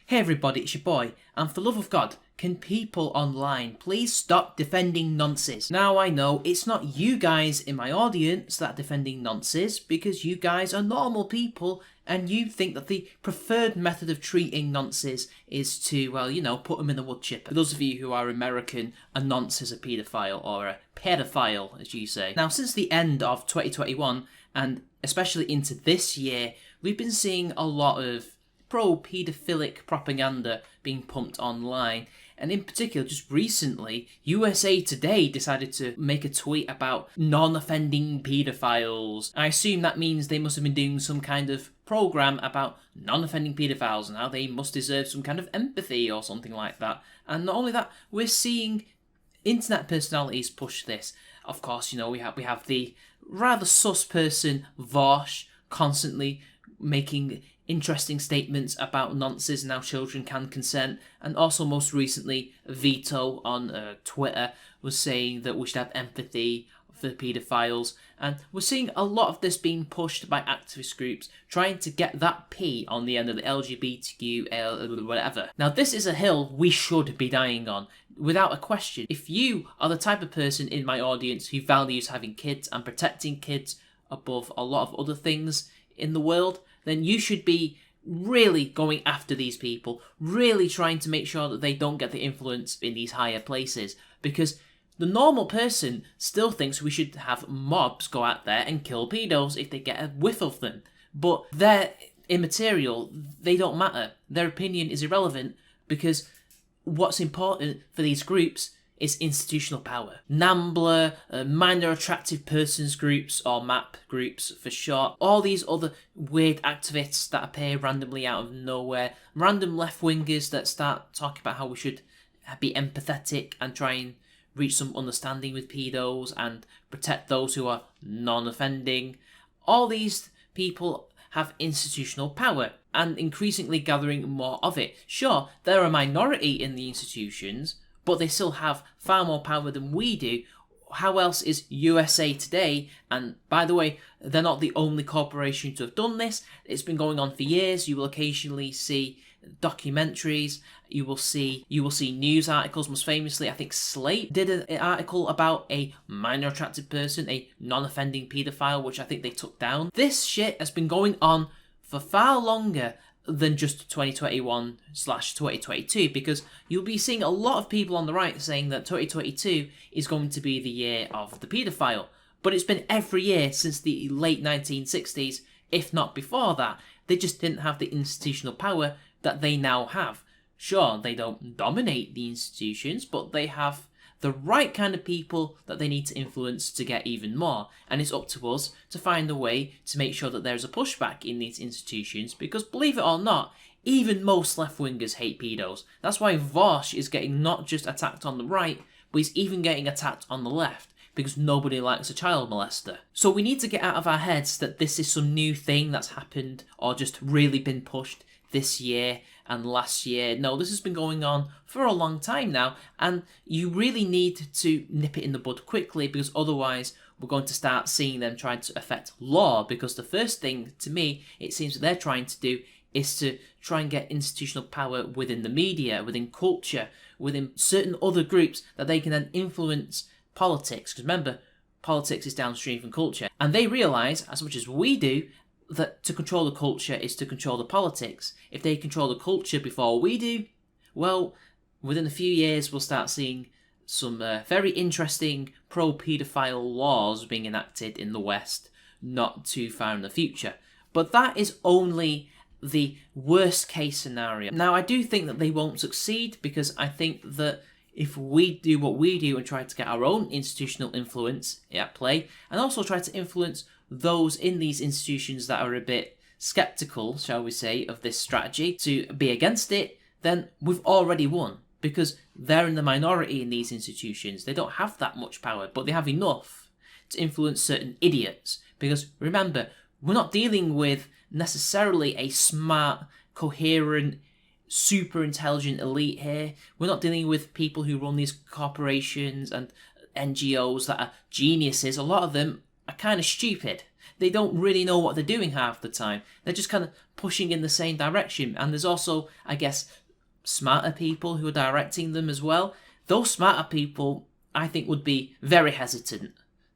Hey everybody, it's your boy, and for love of God, can people online please stop defending nonces? Now I know it's not you guys in my audience that are defending nonces, because you guys are normal people and you think that the preferred method of treating nonces is to, put them in the wood chipper. For those of you who are American, a nonce is a paedophile, or a pedophile as you say. Now since the end of 2021, and especially into this year, we've been seeing a lot of pro-paedophilic propaganda being pumped online. And in particular, just recently, USA Today decided to make a tweet about non-offending paedophiles. I assume that means they must have been doing some kind of program about non-offending paedophiles and how they must deserve some kind of empathy or something like that. And not only that, we're seeing internet personalities push this. Of course, we have the rather sus person Vosh constantly making interesting statements about nonces and how children can consent, and also most recently Vito on Twitter was saying that we should have empathy for paedophiles, and we're seeing a lot of this being pushed by activist groups trying to get that P on the end of the LGBTQ whatever. Now this is a hill we should be dying on, without a question. If you are the type of person in my audience who values having kids and protecting kids above a lot of other things in the world, then you should be really going after these people, really trying to make sure that they don't get the influence in these higher places, because the normal person still thinks we should have mobs go out there and kill pedos if they get a whiff of them. But they're immaterial, they don't matter, their opinion is irrelevant, because what's important for these groups is institutional power. NAMBLA, minor attractive persons groups, or MAP groups for short, all these other weird activists that appear randomly out of nowhere, random left-wingers that start talking about how we should be empathetic and try and reach some understanding with pedos and protect those who are non-offending. All these people have institutional power and increasingly gathering more of it. Sure, they're a minority in the institutions, but they still have far more power than we do. How else is USA Today? And by the way, they're not the only corporation to have done this. It's been going on for years. You will occasionally see documentaries. You will see news articles. Most famously, I think Slate did an article about a minor attractive person, a non-offending paedophile, which I think they took down. This shit has been going on for far longer than just 2021/2022, because you'll be seeing a lot of people on the right saying that 2022 is going to be the year of the paedophile. But it's been every year since the late 1960s, if not before that. They just didn't have the institutional power that they now have. Sure, they don't dominate the institutions, but they have the right kind of people that they need to influence to get even more. And it's up to us to find a way to make sure that there's a pushback in these institutions, because believe it or not, even most left-wingers hate pedos. That's why Vosh is getting not just attacked on the right, but he's even getting attacked on the left, because nobody likes a child molester. So we need to get out of our heads that this is some new thing that's happened or just really been pushed this year and last year. No, this has been going on for a long time now, and you really need to nip it in the bud quickly, because otherwise we're going to start seeing them trying to affect law, because the first thing, to me, it seems that they're trying to do is to try and get institutional power within the media, within culture, within certain other groups that they can then influence politics. Because remember, politics is downstream from culture, and they realise, as much as we do, that to control the culture is to control the politics. If they control the culture before we do, well, within a few years we'll start seeing some very interesting pro-paedophile laws being enacted in the West not too far in the future. But that is only the worst case scenario. Now, I do think that they won't succeed, because I think that if we do what we do and try to get our own institutional influence at play, and also try to influence those in these institutions that are a bit skeptical, shall we say, of this strategy to be against it, then we've already won, because they're in the minority in these institutions. They don't have that much power, but they have enough to influence certain idiots. Because remember, we're not dealing with necessarily a smart, coherent, super intelligent elite here. We're not dealing with people who run these corporations and NGOs that are geniuses. A lot of them are kind of stupid. they don't really know what they're doing half the time. They're just kind of pushing in the same direction. And there's also, I guess, smarter people who are directing them as well. Those smarter people, I think, would be very hesitant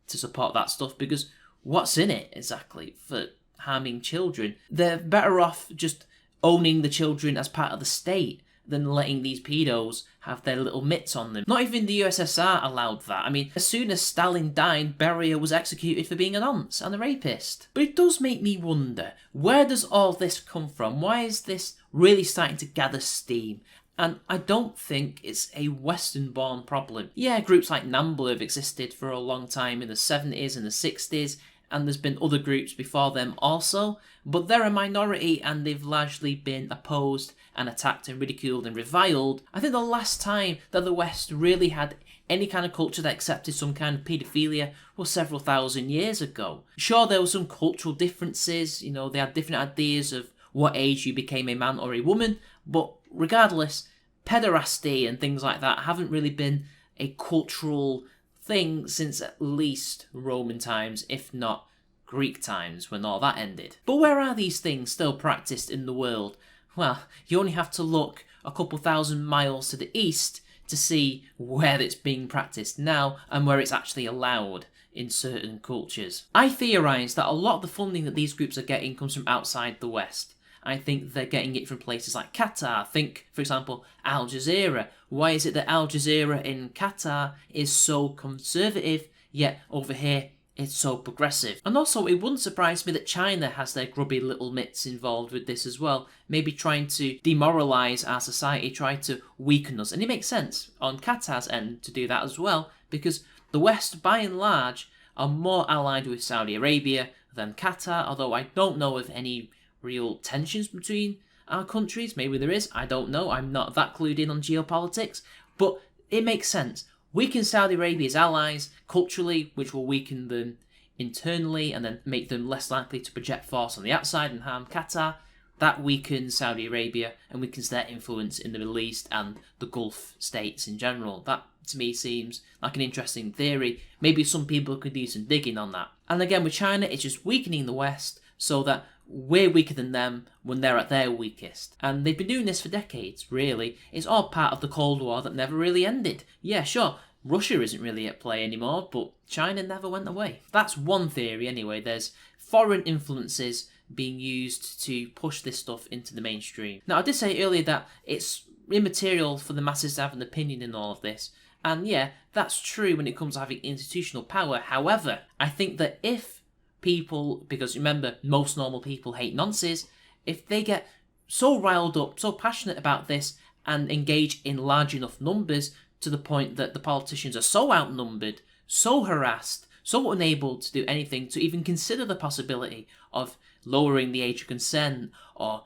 to support that stuff, because what's in it exactly for harming children? They're better off just owning the children as part of the state than letting these pedos have their little mitts on them. Not even the USSR allowed that. I mean, as soon as Stalin died, Beria was executed for being a nonce and a rapist. But it does make me wonder, where does all this come from? Why is this really starting to gather steam? And I don't think it's a Western-born problem. Yeah, groups like NAMBLA have existed for a long time in the 70s and the 60s, and there's been other groups before them also, but they're a minority and they've largely been opposed and attacked and ridiculed and reviled. I think the last time that the West really had any kind of culture that accepted some kind of paedophilia was several thousand years ago. Sure, there were some cultural differences, they had different ideas of what age you became a man or a woman, but regardless, pederasty and things like that haven't really been a cultural thing since at least Roman times, if not Greek times, when all that ended. But where are these things still practiced in the world? Well, you only have to look a couple thousand miles to the east to see where it's being practiced now and where it's actually allowed in certain cultures. I theorise that a lot of the funding that these groups are getting comes from outside the West. I think they're getting it from places like Qatar. Think, for example, Al Jazeera. Why is it that Al Jazeera in Qatar is so conservative, yet over here it's so progressive? And also, it wouldn't surprise me that China has their grubby little mitts involved with this as well, maybe trying to demoralise our society, try to weaken us. And it makes sense on Qatar's end to do that as well, because the West, by and large, are more allied with Saudi Arabia than Qatar, although I don't know of any real tensions between our countries. Maybe there is, I don't know, I'm not that clued in on geopolitics, but it makes sense. Weaken Saudi Arabia's allies culturally, which will weaken them internally and then make them less likely to project force on the outside and harm Qatar. That weakens Saudi Arabia and weakens their influence in the Middle East and the Gulf states in general. That, to me, seems like an interesting theory. Maybe some people could do some digging on that. And again, with China, it's just weakening the West so that we're weaker than them when they're at their weakest. And they've been doing this for decades, really. It's all part of the Cold War that never really ended. Yeah, sure, Russia isn't really at play anymore, but China never went away. That's one theory anyway. There's foreign influences being used to push this stuff into the mainstream. Now, I did say earlier that it's immaterial for the masses to have an opinion in all of this. And yeah, that's true when it comes to having institutional power. However, I think that if people, because remember, most normal people hate nonces, if they get so riled up, so passionate about this, and engage in large enough numbers to the point that the politicians are so outnumbered, so harassed, so unable to do anything to even consider the possibility of lowering the age of consent or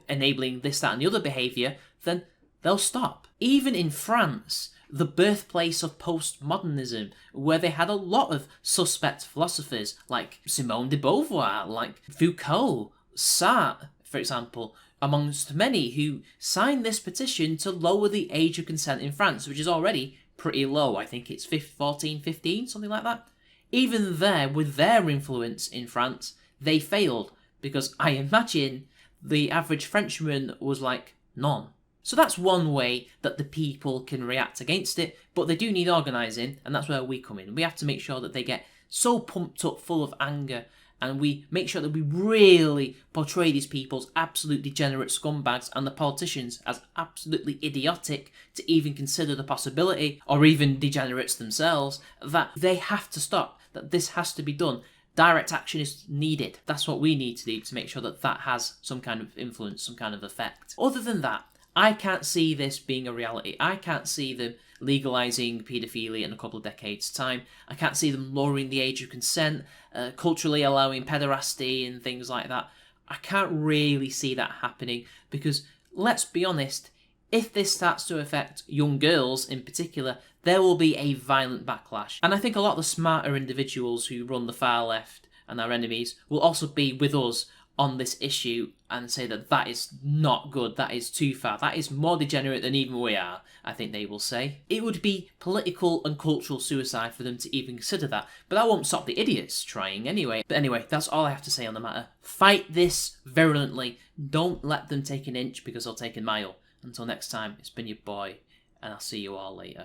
enabling this, that, and the other behaviour, then they'll stop. Even in France, the birthplace of postmodernism, where they had a lot of suspect philosophers like Simone de Beauvoir, like Foucault, Sartre, for example, amongst many who signed this petition to lower the age of consent in France, which is already pretty low. I think it's 14, 15, something like that. Even there, with their influence in France, they failed, because I imagine the average Frenchman was like, none. So that's one way that the people can react against it, but they do need organising, and that's where we come in. We have to make sure that they get so pumped up, full of anger, and we make sure that we really portray these people as absolute degenerate scumbags and the politicians as absolutely idiotic to even consider the possibility, or even degenerates themselves, that they have to stop, that this has to be done. Direct action is needed. That's what we need to do to make sure that that has some kind of influence, some kind of effect. Other than that, I can't see this being a reality. I can't see them legalising paedophilia in a couple of decades' time. I can't see them lowering the age of consent, culturally allowing pederasty and things like that. I can't really see that happening because, let's be honest, if this starts to affect young girls in particular, there will be a violent backlash. And I think a lot of the smarter individuals who run the far left and our enemies will also be with us on this issue and say that that is not good, that is too far, that is more degenerate than even we are, I think they will say. It would be political and cultural suicide for them to even consider that, but that won't stop the idiots trying anyway. But anyway, that's all I have to say on the matter. Fight this virulently. Don't let them take an inch because they'll take a mile. Until next time, it's been your boy, and I'll see you all later.